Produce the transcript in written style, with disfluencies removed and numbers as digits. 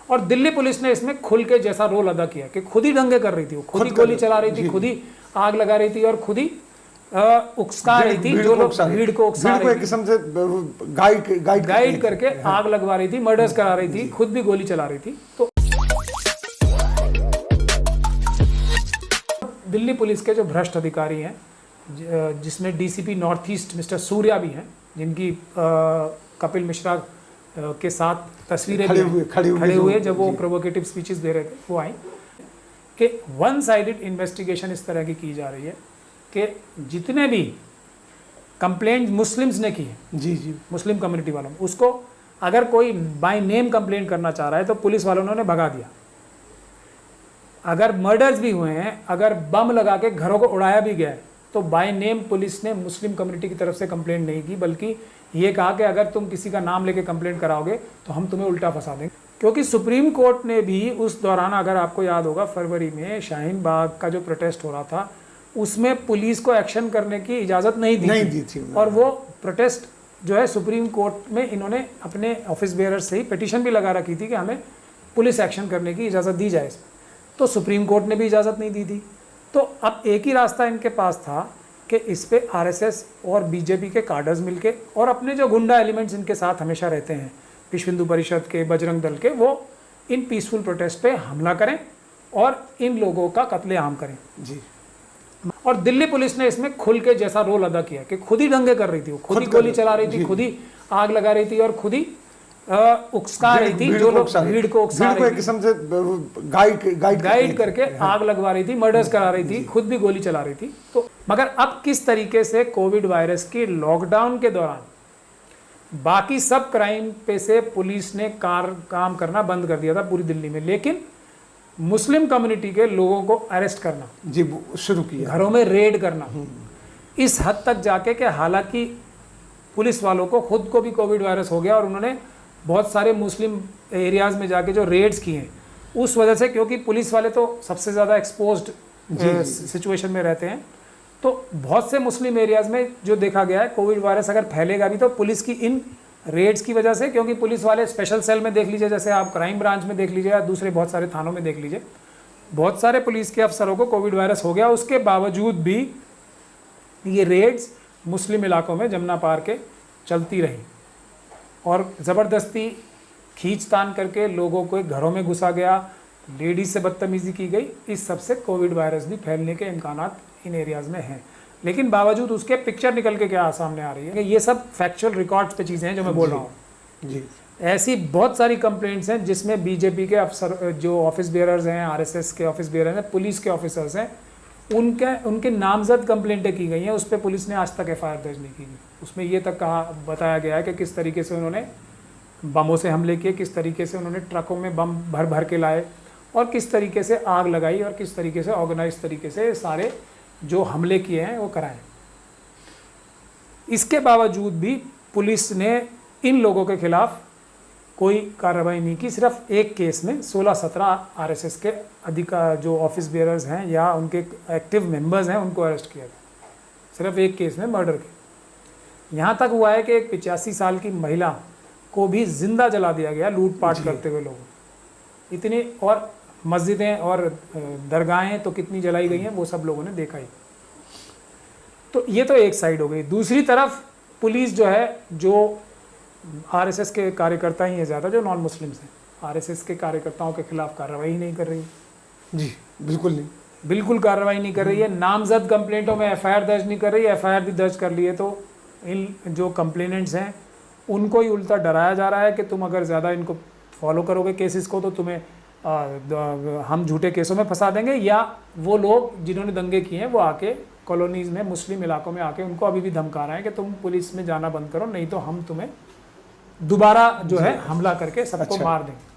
और दिल्ली पुलिस ने इसमें खुल के जैसा रोल अदा किया कि खुद ही दंगे कर रही थी, वो खुद ही गोली चला रही थी, खुद ही आग लगा रही थी और खुद ही उकसा रही थी जो लोग भीड़ को उकसा रही थी, किस्म से गाइड करके आग लगवा रही थी, मर्डर्स करा रही थी, खुद भी गोली चला रही थी। तो दिल्ली पुलिस के जो भ्रष्ट अधिकारी हैं, जिसमें DCP north east mister Surya भी हैं, जिनकी कपिल मिश्रा के साथ तस्वीरें खड़े हुए जब वो प्रोवोकेटिव स्पीचेस दे रहे थे, वो आई कि वन साइडेड इन्वेस्टिगेशन इस तरह की जा रही है कि जितने भी कंप्लेंट मुस्लिम्स ने की है, जी मुस्लिम कम्युनिटी वालों, उसको अगर कोई बाय नेम कंप्लेंट करना चाह रहा है तो पुलिस वालों ने भगा दिया। अगर मर्डर्स भी हुए हैं, अगर बम लगा के घरों को उड़ाया भी गया है, तो बाय नेम पुलिस ने मुस्लिम कम्युनिटी की तरफ से कंप्लेंट नहीं की, बल्कि ये कहा कि अगर तुम किसी का नाम लेके कंप्लेंट कराओगे तो हम तुम्हें उल्टा फंसा देंगे। क्योंकि सुप्रीम कोर्ट ने भी उस दौरान, अगर आपको याद होगा, फरवरी में शाहीन बाग का जो प्रोटेस्ट हो रहा था, उसमें पुलिस को एक्शन करने की इजाज़त नहीं दी थी। और वो प्रोटेस्ट जो है सुप्रीम कोर्ट में इन्होंने अपने ऑफिस बेयरर से ही पिटीशन भी लगा रखी थी कि हमें पुलिस एक्शन करने की इजाज़त दी जाए। तो सुप्रीम कोर्ट ने भी इजाज़त नहीं दी थी। तो अब एक ही रास्ता इनके पास था कि इस पे आरएसएस और बीजेपी के कार्डर्स मिलके और अपने जो गुंडा एलिमेंट्स इनके साथ हमेशा रहते हैं, विश्व हिंदू परिषद के, बजरंग दल के, वो इन पीसफुल प्रोटेस्ट पे हमला करें और इन लोगों का कत्लेआम करें। जी। और दिल्ली पुलिस ने इसमें खुल के जैसा रोल अदा किया कि खुद ही दंगे कर रही थी, वो खुद ही गोली चला रही थी, खुद ही आग लगा रही थी और खुद ही उकसा रही थी जो लोग भीड़ को उकसा रही थी, किस्म से गाइड करके आग लगवा रही थी, मर्डर्स करा रही थी, खुद भी गोली चला रही थी। तो मगर अब किस तरीके से कोविड वायरस की लॉकडाउन के दौरान बाकी सब क्राइम पे से पुलिस ने काम करना बंद कर दिया था पूरी दिल्ली में, लेकिन मुस्लिम कम्युनिटी के लोगों को अरेस्ट करना जी शुरू किया, घरों में रेड करना, इस हद तक जाके कि हालांकि पुलिस वालों को खुद को भी कोविड वायरस हो गया और उन्होंने बहुत सारे मुस्लिम एरियाज़ में जाके जो रेड्स किए हैं, उस वजह से, क्योंकि पुलिस वाले तो सबसे ज़्यादा एक्सपोज्ड सिचुएशन में रहते हैं, तो बहुत से मुस्लिम एरियाज़ में जो देखा गया है कोविड वायरस अगर फैलेगा भी तो पुलिस की इन रेड्स की वजह से, क्योंकि पुलिस वाले स्पेशल सेल में देख लीजिए, जैसे आप क्राइम ब्रांच में देख लीजिए या दूसरे बहुत सारे थानों में देख लीजिए, बहुत सारे पुलिस के अफसरों को कोविड वायरस हो गया। उसके बावजूद भी ये रेड्स मुस्लिम इलाकों में जमुना पार के चलती रही और ज़बरदस्ती खींचतान करके लोगों को घरों में घुसा गया, लेडीज से बदतमीज़ी की गई। इस सब से कोविड वायरस भी फैलने के इम्कानात इन एरियाज़ में हैं, लेकिन बावजूद उसके पिक्चर निकल के क्या सामने आ रही है कि ये सब फैक्चुअल रिकॉर्ड्स पे चीज़ें हैं जो मैं बोल रहा हूँ जी। ऐसी बहुत सारी कंप्लेंट्स हैं जिसमें बीजेपी के अफसर, जो ऑफिस बेयरर्स हैं, आरएसएस के ऑफिस बेयरर्स हैं, पुलिस के ऑफिसर्स हैं, उनके नामजद कंप्लेंटें की गई हैं। उस पर पुलिस ने आज तक एफआईआर दर्ज नहीं की गई। उसमें ये तक बताया गया है कि किस तरीके से उन्होंने बमों से हमले किए, किस तरीके से उन्होंने ट्रकों में बम भर भर के लाए और किस तरीके से आग लगाई और किस तरीके से ऑर्गेनाइज तरीके से सारे जो हमले किए हैं वो कराए। इसके बावजूद भी पुलिस ने इन लोगों के खिलाफ कोई कार्रवाई नहीं की। सिर्फ एक केस में 16-17 आरएसएस के जो ऑफिस बेयरर्स हैं या उनके एक्टिव मेंबर्स हैं उनको अरेस्ट किया गया, सिर्फ एक केस में मर्डर के। यहाँ तक हुआ है कि एक 85 साल की महिला को भी जिंदा जला दिया गया लूटपाट करते हुए लोगों। इतनी और मस्जिदें और दरगाहें तो कितनी जलाई गई हैं वो सब लोगों ने देखा ही। तो ये तो एक साइड हो गई। दूसरी तरफ पुलिस जो है, जो आरएसएस के कार्यकर्ता ही है ज़्यादा जो नॉन मुस्लिम्स हैं, आरएसएस के कार्यकर्ताओं के खिलाफ कार्रवाई ही नहीं कर रही जी, बिल्कुल नहीं, बिल्कुल कार्रवाई नहीं कर रही है। नामजद कंप्लेंटों में एफआईआर दर्ज नहीं कर रही है। एफआईआर भी दर्ज कर ली है तो इन जो कंप्लेनेंट्स हैं उनको ही उल्टा डराया जा रहा है कि तुम अगर ज़्यादा इनको फॉलो करोगे केसेस को तो तुम्हें हम झूठे केसों में फंसा देंगे, या वो लोग जिन्होंने दंगे किए हैं वो आके कॉलोनीज़ में, मुस्लिम इलाकों में आके उनको अभी भी धमका रहे हैं कि तुम पुलिस में जाना बंद करो, नहीं तो हम तुम्हें दोबारा जो है हमला करके सबको मार देंगे।